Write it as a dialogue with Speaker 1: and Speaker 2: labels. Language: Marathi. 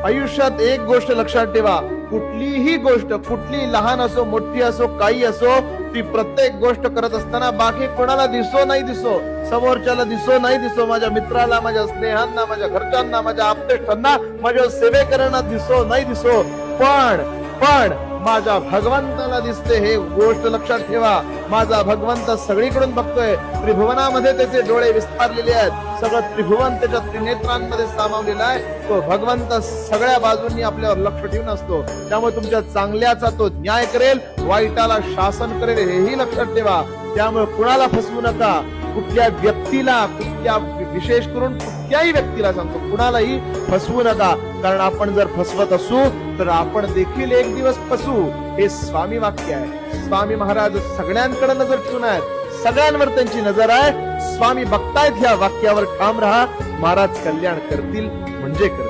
Speaker 1: आयुष्यात एक गोष्ट लक्षात ठेवा, कुठलीही गोष्ट, कुठली लहान असो मोठी असो काही असो, ती प्रत्येक गोष्ट करत असताना बाकी कोणाला दिसो नाही दिसो, समोरच्याला दिसो नाही दिसो, माझ्या मित्राला, माझ्या स्नेहांना, माझ्या घरच्यांना, माझ्या आप्तेष्टांना, माझ्या सेवेकरांना दिसो नाही दिसो, पण माझ्या भगवंताला दिसते हे गोष्ट लक्षात ठेवा. माझा भगवंत सगळीकडून बघतोय. त्रिभुवनामध्ये त्याचे डोळे विस्तारलेले आहेत. सगळं त्रिभुवन त्याच्या त्रिनेत्रांमध्ये सामावलेला आहे. तो भगवंत सगळ्या बाजूंनी आपल्यावर लक्ष ठेवून असतो. त्यामुळे तुमच्या चांगल्याचा तो न्याय करेल, वाईटाला शासन करेल, हेही लक्षात ठेवा. त्यामुळे कुणाला फसवू नका. कुठल्या व्यक्तीला, कुठल्या विशेष करून कुठल्याही व्यक्तीला सांगतो, कुणालाही फसवू नका. कारण आपण जर फसवत असू तर आपण देखील एक दिवस फसू. हे स्वामी वाक्य आहे. स्वामी महाराज सगळ्यांकडे नजर ठेवून आहेत, सगळ्यांवर त्यांची नजर आहे. स्वामी बघतायत. ह्या वाक्यावर ठाम राहा. महाराज कल्याण करतील म्हणजे करतील.